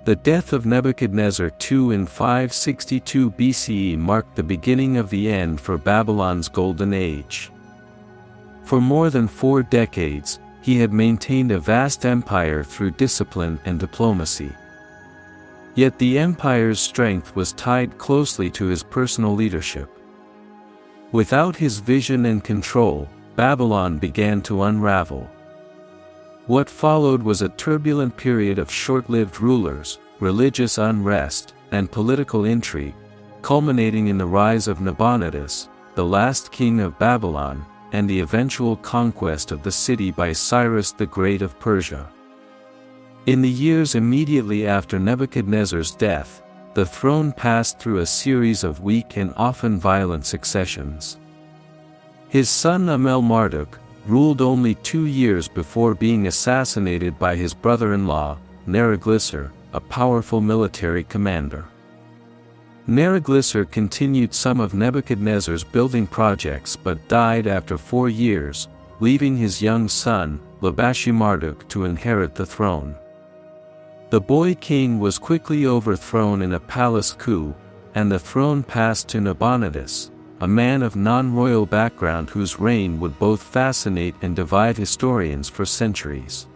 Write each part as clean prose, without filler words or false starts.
The death of Nebuchadnezzar II in 562 BCE marked the beginning of the end for Babylon's golden age. For more than 4 decades, he had maintained a vast empire through discipline and diplomacy. Yet the empire's strength was tied closely to his personal leadership. Without his vision and control, Babylon began to unravel. What followed was a turbulent period of short-lived rulers, religious unrest, and political intrigue, culminating in the rise of Nabonidus, the last king of Babylon, and the eventual conquest of the city by Cyrus the Great of Persia. In the years immediately after Nebuchadnezzar's death, the throne passed through a series of weak and often violent successions. His son Amel-Marduk ruled only 2 years before being assassinated by his brother-in-law, Neriglissar, a powerful military commander. Neriglissar continued some of Nebuchadnezzar's building projects but died after 4 years, leaving his young son, Marduk, to inherit the throne. The boy king was quickly overthrown in a palace coup, and the throne passed to Nabonidus, a man of non-royal background whose reign would both fascinate and divide historians for centuries.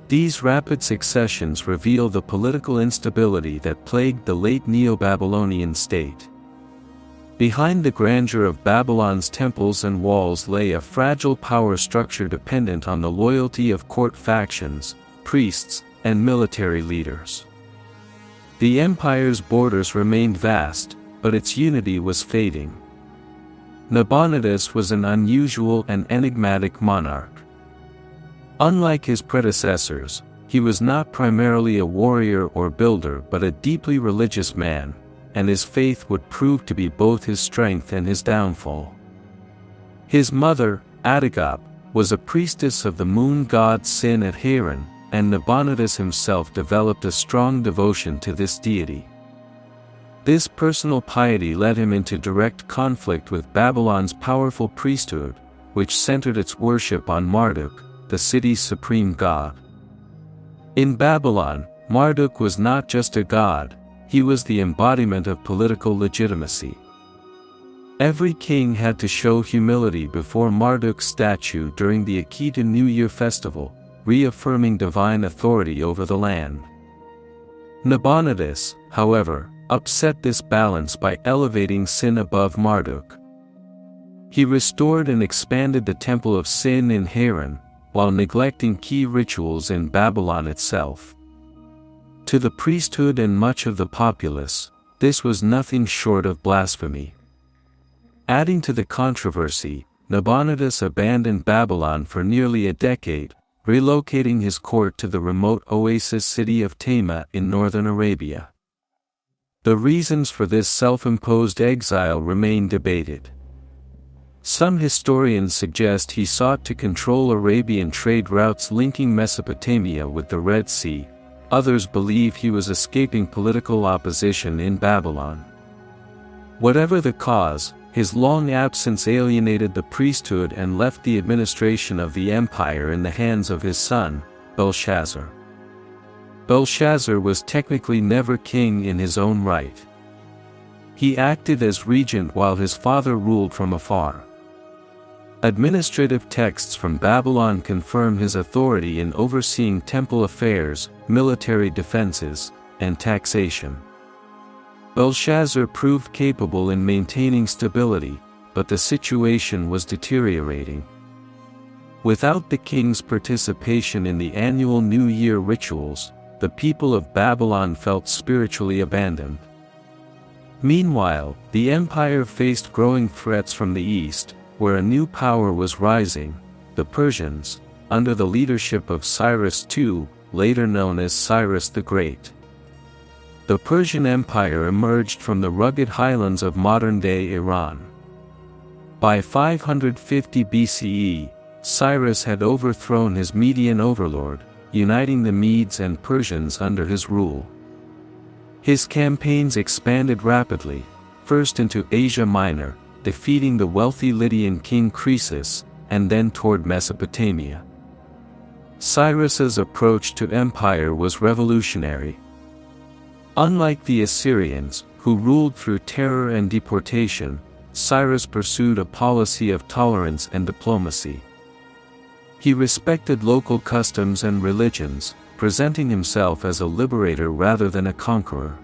These rapid successions reveal the political instability that plagued the late Neo-Babylonian state. Behind the grandeur of Babylon's temples and walls lay a fragile power structure dependent on the loyalty of court factions, priests, and military leaders. The empire's borders remained vast, but its unity was fading. Nabonidus was an unusual and enigmatic monarch. Unlike his predecessors, he was not primarily a warrior or builder but a deeply religious man, and his faith would prove to be both his strength and his downfall. His mother, Adigop, was a priestess of the moon god Sin at Haran, and Nabonidus himself developed a strong devotion to this deity. This personal piety led him into direct conflict with Babylon's powerful priesthood, which centered its worship on Marduk, the city's supreme god. In Babylon, Marduk was not just a god, he was the embodiment of political legitimacy. Every king had to show humility before Marduk's statue during the Akita New Year festival, reaffirming divine authority over the land. Nabonidus, however, upset this balance by elevating Sin above Marduk. He restored and expanded the temple of Sin in Haran, while neglecting key rituals in Babylon itself. To the priesthood and much of the populace, this was nothing short of blasphemy. Adding to the controversy, Nabonidus abandoned Babylon for nearly a decade, relocating his court to the remote oasis city of Tama in northern Arabia. The reasons for this self-imposed exile remain debated. Some historians suggest he sought to control Arabian trade routes linking Mesopotamia with the Red Sea, others believe he was escaping political opposition in Babylon. Whatever the cause, his long absence alienated the priesthood and left the administration of the empire in the hands of his son, Belshazzar. Belshazzar was technically never king in his own right. He acted as regent while his father ruled from afar. Administrative texts from Babylon confirm his authority in overseeing temple affairs, military defenses, and taxation. Belshazzar proved capable in maintaining stability, but the situation was deteriorating. Without the king's participation in the annual New Year rituals, the people of Babylon felt spiritually abandoned. Meanwhile, the empire faced growing threats from the east, where a new power was rising, the Persians, under the leadership of Cyrus II, later known as Cyrus the Great. The Persian Empire emerged from the rugged highlands of modern-day Iran. By 550 BCE, Cyrus had overthrown his Median overlord, uniting the Medes and Persians under his rule. His campaigns expanded rapidly, first into Asia Minor, defeating the wealthy Lydian king Croesus, and then toward Mesopotamia. Cyrus's approach to empire was revolutionary, Unlike the Assyrians, who ruled through terror and deportation, Cyrus pursued a policy of tolerance and diplomacy. He respected local customs and religions, presenting himself as a liberator rather than a conqueror.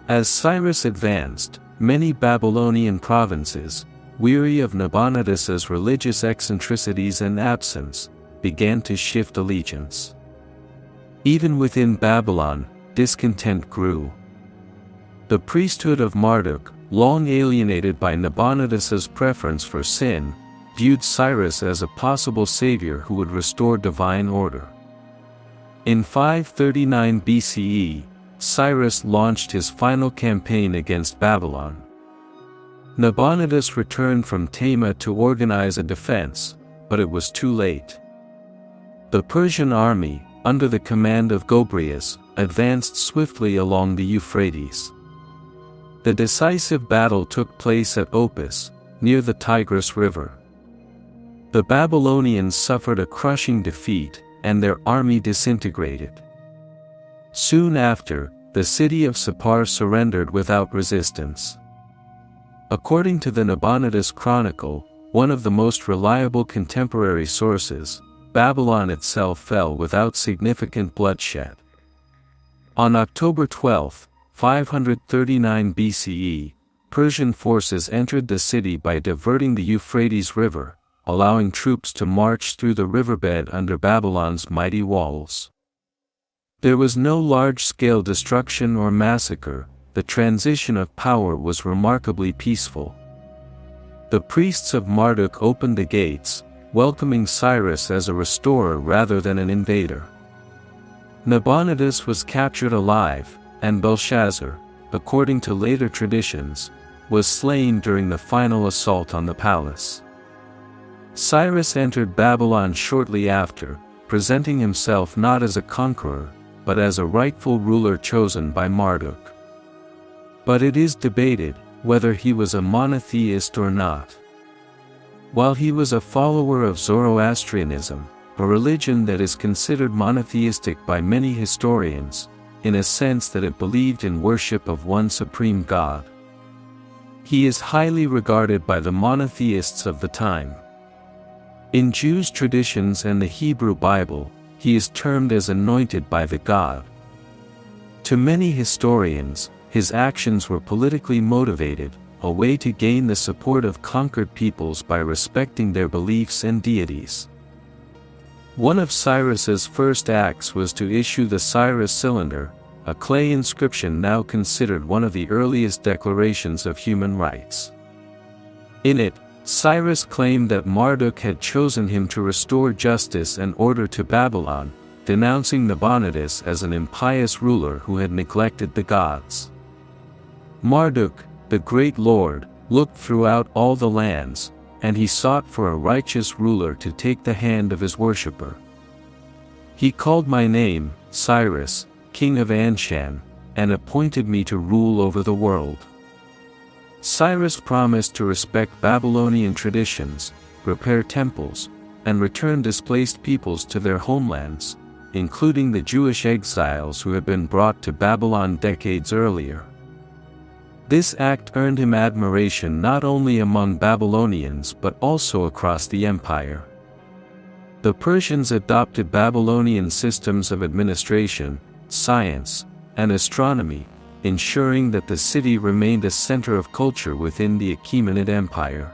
As Cyrus advanced, many Babylonian provinces, weary of Nabonidus's religious eccentricities and absence, began to shift allegiance. Even within Babylon, discontent grew. The priesthood of Marduk, long alienated by Nabonidus's preference for sin, viewed Cyrus as a possible savior who would restore divine order. In 539 BCE, Cyrus launched his final campaign against Babylon. Nabonidus returned from Tama to organize a defense, but it was too late. The Persian army, under the command of Gobryas, advanced swiftly along the Euphrates. The decisive battle took place at Opis, near the Tigris River. The Babylonians suffered a crushing defeat, and their army disintegrated. Soon after, the city of Sippar surrendered without resistance. According to the Nabonidus Chronicle, one of the most reliable contemporary sources, Babylon itself fell without significant bloodshed. On October 12, 539 BCE, Persian forces entered the city by diverting the Euphrates River, allowing troops to march through the riverbed under Babylon's mighty walls. There was no large-scale destruction or massacre. The transition of power was remarkably peaceful. The priests of Marduk opened the gates, welcoming Cyrus as a restorer rather than an invader. Nabonidus was captured alive, and Belshazzar, according to later traditions, was slain during the final assault on the palace. Cyrus entered Babylon shortly after, presenting himself not as a conqueror, but as a rightful ruler chosen by Marduk. But it is debated whether he was a monotheist or not. While he was a follower of Zoroastrianism, a religion that is considered monotheistic by many historians, in a sense that it believed in worship of one supreme God, he is highly regarded by the monotheists of the time. In Jews' traditions and the Hebrew Bible, he is termed as anointed by the God. To many historians, his actions were politically motivated, a way to gain the support of conquered peoples by respecting their beliefs and deities. One of Cyrus's first acts was to issue the Cyrus Cylinder, a clay inscription now considered one of the earliest declarations of human rights. In it, Cyrus claimed that Marduk had chosen him to restore justice and order to Babylon, denouncing Nabonidus as an impious ruler who had neglected the gods. Marduk, the great lord, looked throughout all the lands, and he sought for a righteous ruler to take the hand of his worshipper. He called my name, Cyrus, king of Anshan, and appointed me to rule over the world. Cyrus promised to respect Babylonian traditions, repair temples, and return displaced peoples to their homelands, including the Jewish exiles who had been brought to Babylon decades earlier. This act earned him admiration not only among Babylonians but also across the empire. The Persians adopted Babylonian systems of administration, science, and astronomy, ensuring that the city remained a center of culture within the Achaemenid Empire.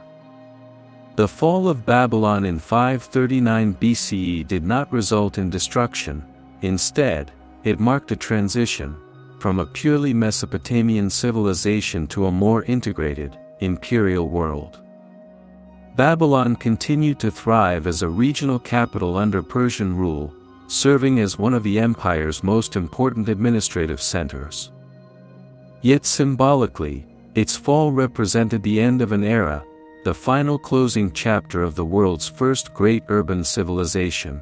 The fall of Babylon in 539 BCE did not result in destruction. Instead, it marked a transition from a purely Mesopotamian civilization to a more integrated, imperial world. Babylon continued to thrive as a regional capital under Persian rule, serving as one of the empire's most important administrative centers. Yet symbolically, its fall represented the end of an era, the final closing chapter of the world's first great urban civilization.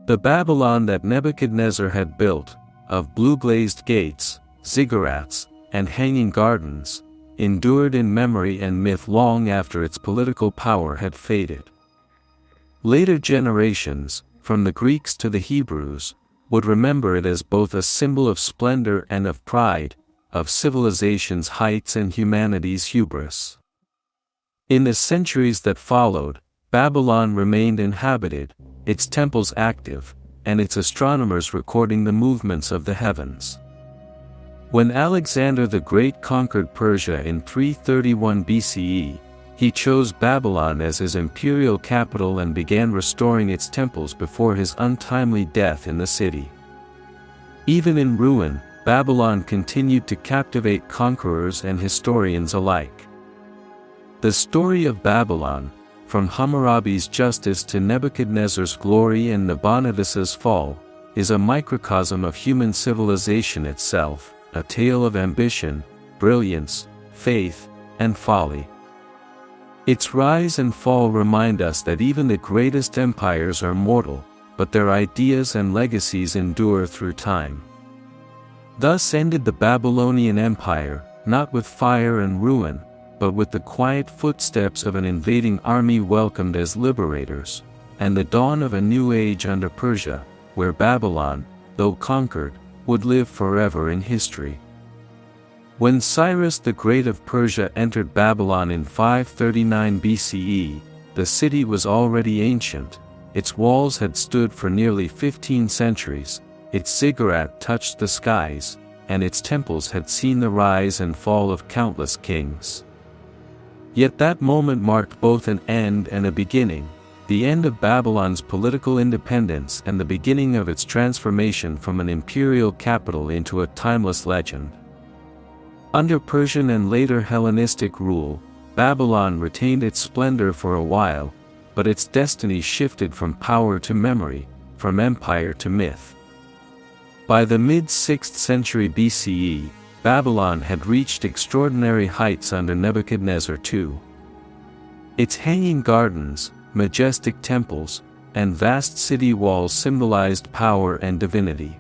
The Babylon that Nebuchadnezzar had built, of blue-glazed gates, ziggurats, and hanging gardens, endured in memory and myth long after its political power had faded. Later generations, from the Greeks to the Hebrews, would remember it as both a symbol of splendor and of pride, of civilization's heights and humanity's hubris. In the centuries that followed, Babylon remained inhabited, its temples active, and its astronomers recording the movements of the heavens. When Alexander the Great conquered Persia in 331 BCE, he chose Babylon as his imperial capital and began restoring its temples before his untimely death in the city. Even in ruin, Babylon continued to captivate conquerors and historians alike. The story of Babylon, from Hammurabi's justice to Nebuchadnezzar's glory and Nabonidus's fall, is a microcosm of human civilization itself, a tale of ambition, brilliance, faith, and folly. Its rise and fall remind us that even the greatest empires are mortal, but their ideas and legacies endure through time. Thus ended the Babylonian Empire, not with fire and ruin, but with the quiet footsteps of an invading army welcomed as liberators, and the dawn of a new age under Persia, where Babylon, though conquered, would live forever in history. When Cyrus the Great of Persia entered Babylon in 539 BCE, the city was already ancient, its walls had stood for nearly 15 centuries, its ziggurat touched the skies, and its temples had seen the rise and fall of countless kings. Yet that moment marked both an end and a beginning, the end of Babylon's political independence and the beginning of its transformation from an imperial capital into a timeless legend. Under Persian and later Hellenistic rule, Babylon retained its splendor for a while, but its destiny shifted from power to memory, from empire to myth. By the mid-6th century BCE, Babylon had reached extraordinary heights under Nebuchadnezzar II. Its hanging gardens, majestic temples, and vast city walls symbolized power and divinity.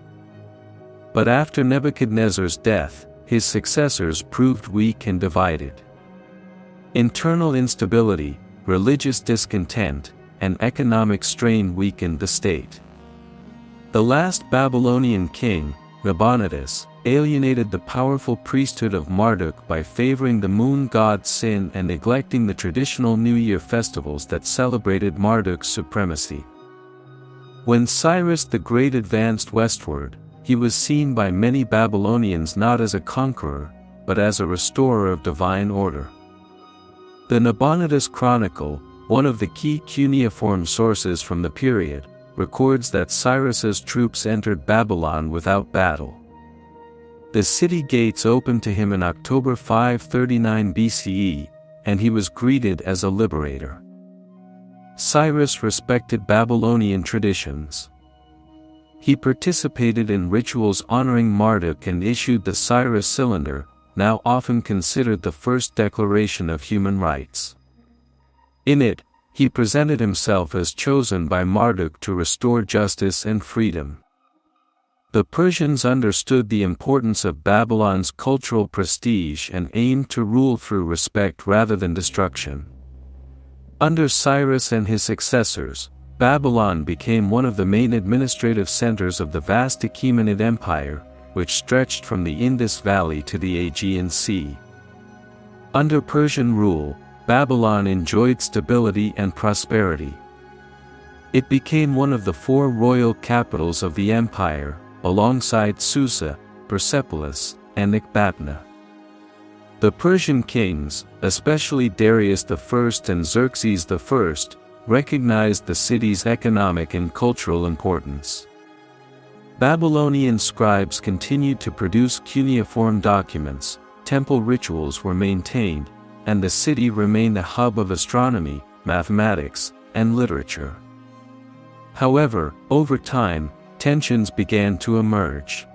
But after Nebuchadnezzar's death, his successors proved weak and divided. Internal instability, religious discontent, and economic strain weakened the state. The last Babylonian king, Nabonidus, alienated the powerful priesthood of Marduk by favoring the moon god Sin and neglecting the traditional New Year festivals that celebrated Marduk's supremacy. When Cyrus the Great advanced westward, he was seen by many Babylonians not as a conqueror, but as a restorer of divine order. The Nabonidus Chronicle, one of the key cuneiform sources from the period, records that Cyrus's troops entered Babylon without battle. The city gates opened to him in October 539 BCE, and he was greeted as a liberator. Cyrus respected Babylonian traditions. He participated in rituals honoring Marduk and issued the Cyrus Cylinder, now often considered the first declaration of human rights. In it, he presented himself as chosen by Marduk to restore justice and freedom. The Persians understood the importance of Babylon's cultural prestige and aimed to rule through respect rather than destruction. Under Cyrus and his successors, Babylon became one of the main administrative centers of the vast Achaemenid Empire, which stretched from the Indus Valley to the Aegean Sea. Under Persian rule, Babylon enjoyed stability and prosperity. It became one of the four royal capitals of the empire, alongside Susa, Persepolis, and Ecbatana. The Persian kings, especially Darius I and Xerxes I, recognized the city's economic and cultural importance. Babylonian scribes continued to produce cuneiform documents, temple rituals were maintained, and the city remained a hub of astronomy, mathematics, and literature. However, over time, tensions began to emerge.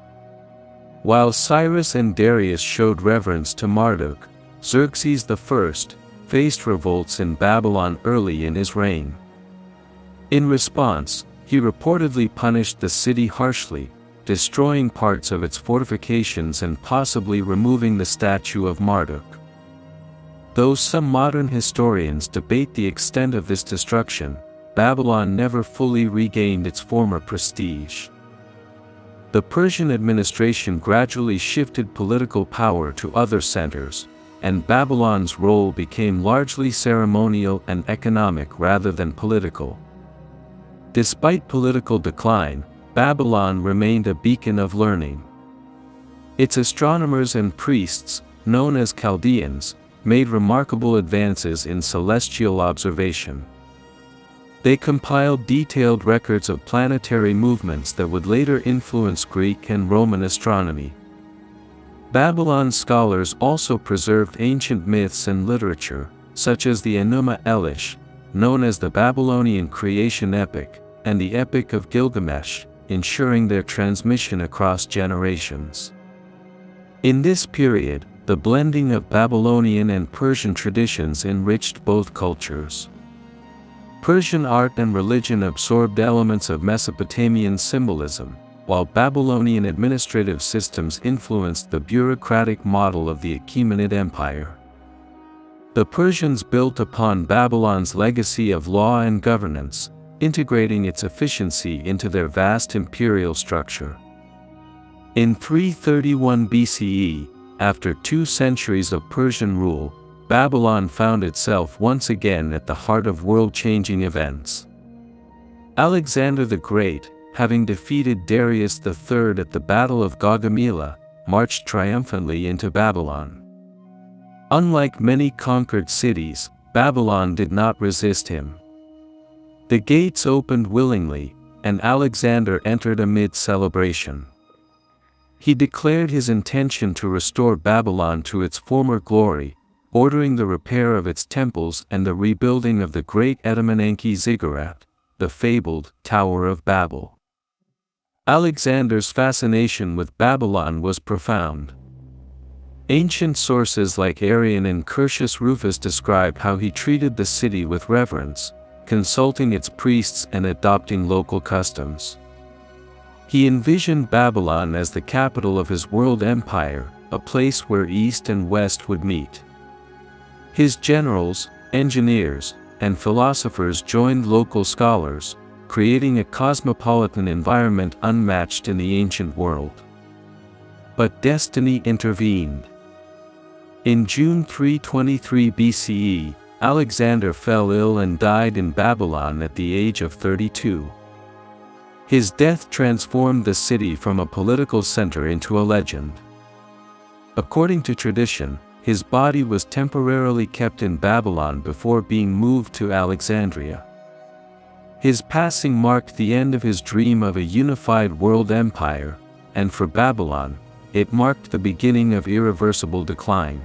While Cyrus and Darius showed reverence to Marduk, Xerxes I faced revolts in Babylon early in his reign. In response, he reportedly punished the city harshly, destroying parts of its fortifications and possibly removing the statue of Marduk. Though some modern historians debate the extent of this destruction, Babylon never fully regained its former prestige. The Persian administration gradually shifted political power to other centers, and Babylon's role became largely ceremonial and economic rather than political. Despite political decline, Babylon remained a beacon of learning. Its astronomers and priests, known as Chaldeans, made remarkable advances in celestial observation. They compiled detailed records of planetary movements that would later influence Greek and Roman astronomy. Babylon's scholars also preserved ancient myths and literature, such as the Enuma Elish, known as the Babylonian creation epic, and the Epic of Gilgamesh, ensuring their transmission across generations. In this period, the blending of Babylonian and Persian traditions enriched both cultures. Persian art and religion absorbed elements of Mesopotamian symbolism, while Babylonian administrative systems influenced the bureaucratic model of the Achaemenid Empire. The Persians built upon Babylon's legacy of law and governance, integrating its efficiency into their vast imperial structure. In 331 BCE, after 2 centuries of Persian rule, Babylon found itself once again at the heart of world-changing events. Alexander the Great, having defeated Darius III at the Battle of Gaugamela, marched triumphantly into Babylon. Unlike many conquered cities, Babylon did not resist him. The gates opened willingly, and Alexander entered amid celebration. He declared his intention to restore Babylon to its former glory, ordering the repair of its temples and the rebuilding of the great Etemenanke ziggurat, the fabled Tower of Babel. Alexander's fascination with Babylon was profound. Ancient sources like Arrian and Curtius Rufus describe how he treated the city with reverence, consulting its priests and adopting local customs. He envisioned Babylon as the capital of his world empire, a place where East and West would meet. His generals, engineers, and philosophers joined local scholars, creating a cosmopolitan environment unmatched in the ancient world. But destiny intervened. In June 323 BCE, Alexander fell ill and died in Babylon at the age of 32. His death transformed the city from a political center into a legend. According to tradition, his body was temporarily kept in Babylon before being moved to Alexandria. His passing marked the end of his dream of a unified world empire, and for Babylon, it marked the beginning of irreversible decline.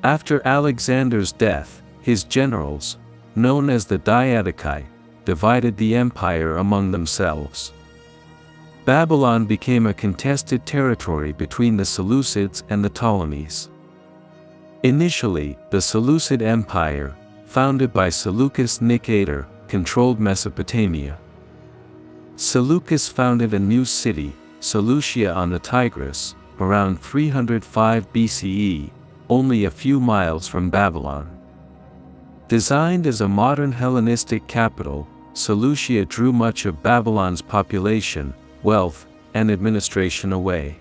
After Alexander's death, his generals, known as the Diadochi, divided the empire among themselves. Babylon became a contested territory between the Seleucids and the Ptolemies. Initially, the Seleucid Empire, founded by Seleucus Nicator, controlled Mesopotamia. Seleucus founded a new city, Seleucia on the Tigris, around 305 BCE, only a few miles from Babylon. Designed as a modern Hellenistic capital, Seleucia drew much of Babylon's population, wealth, and administration away.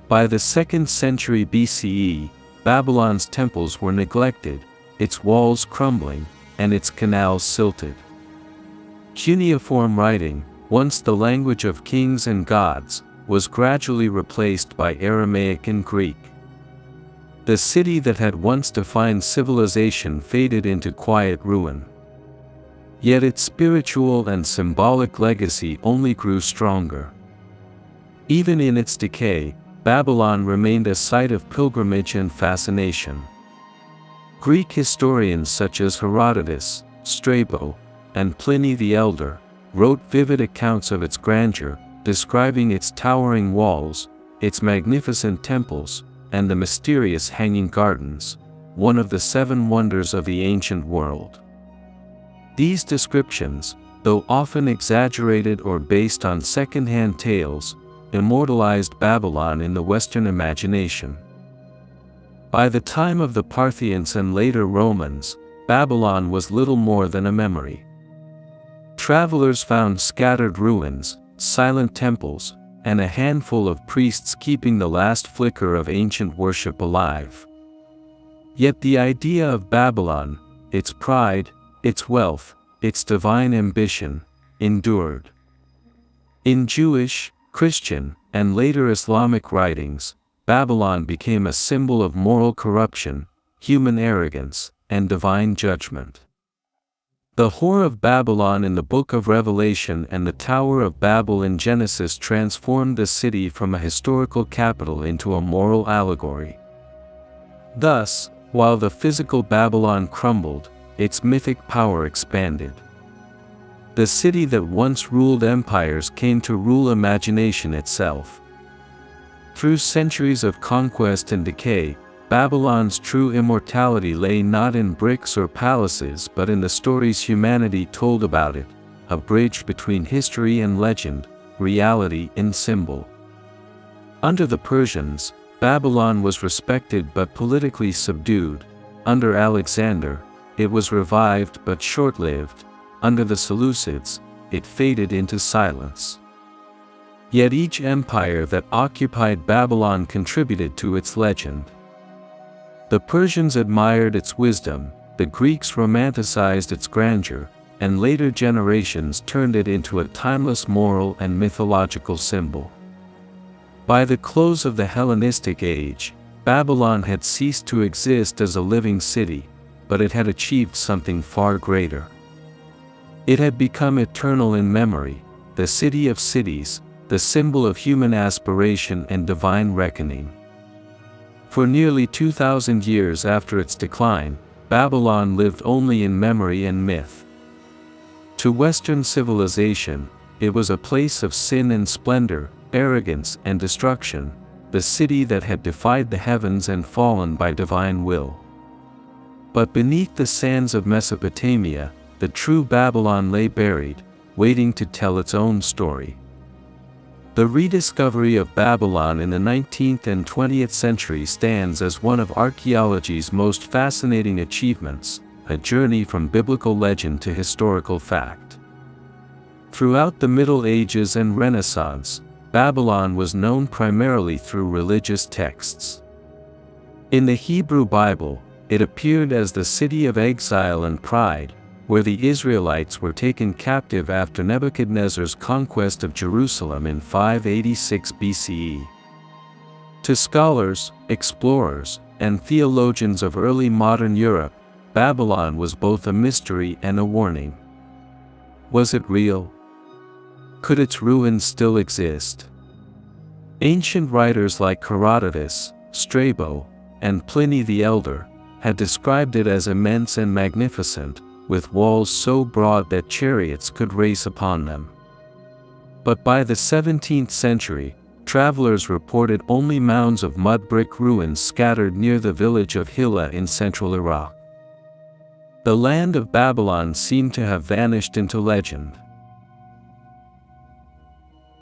By the 2nd century BCE, Babylon's temples were neglected, its walls crumbling, and its canals silted. Cuneiform writing, once the language of kings and gods, was gradually replaced by Aramaic and Greek. The city that had once defined civilization faded into quiet ruin. Yet its spiritual and symbolic legacy only grew stronger. Even in its decay, Babylon remained a site of pilgrimage and fascination. Greek historians such as Herodotus, Strabo, and Pliny the Elder wrote vivid accounts of its grandeur, describing its towering walls, its magnificent temples, and the mysterious hanging gardens, one of the 7 wonders of the ancient world. These descriptions, though often exaggerated or based on second-hand tales, immortalized Babylon in the Western imagination. By the time of the Parthians and later Romans, Babylon was little more than a memory. Travelers found scattered ruins, silent temples, and a handful of priests keeping the last flicker of ancient worship alive. Yet the idea of Babylon, its pride, its wealth, its divine ambition, endured. In Jewish, Christian, and later Islamic writings, Babylon became a symbol of moral corruption, human arrogance, and divine judgment. The Whore of Babylon in the Book of Revelation and the Tower of Babel in Genesis transformed the city from a historical capital into a moral allegory. Thus, while the physical Babylon crumbled, its mythic power expanded. The city that once ruled empires came to rule imagination itself. Through centuries of conquest and decay, Babylon's true immortality lay not in bricks or palaces but in the stories humanity told about it, a bridge between history and legend, reality in symbol. Under the Persians, Babylon was respected but politically subdued. Under Alexander, it was revived but short-lived. Under the Seleucids, it faded into silence. Yet each empire that occupied Babylon contributed to its legend. The Persians admired its wisdom, the Greeks romanticized its grandeur, and later generations turned it into a timeless moral and mythological symbol. By the close of the Hellenistic Age, Babylon had ceased to exist as a living city, but it had achieved something far greater. It had become eternal in memory, the city of cities, the symbol of human aspiration and divine reckoning. For nearly 2,000 years after its decline, Babylon lived only in memory and myth. To Western civilization, it was a place of sin and splendor, arrogance and destruction, the city that had defied the heavens and fallen by divine will. But beneath the sands of Mesopotamia, the true Babylon lay buried, waiting to tell its own story. The rediscovery of Babylon in the 19th and 20th century stands as one of archaeology's most fascinating achievements, a journey from biblical legend to historical fact. Throughout the Middle Ages and Renaissance, Babylon was known primarily through religious texts. In the Hebrew Bible, it appeared as the city of exile and pride, where the Israelites were taken captive after Nebuchadnezzar's conquest of Jerusalem in 586 BCE. To scholars, explorers, and theologians of early modern Europe, Babylon was both a mystery and a warning. Was it real? Could its ruins still exist? Ancient writers like Herodotus, Strabo, and Pliny the Elder had described it as immense and magnificent, with walls so broad that chariots could race upon them. But by the 17th century, travelers reported only mounds of mud brick ruins scattered near the village of Hilla in central Iraq. The land of Babylon seemed to have vanished into legend.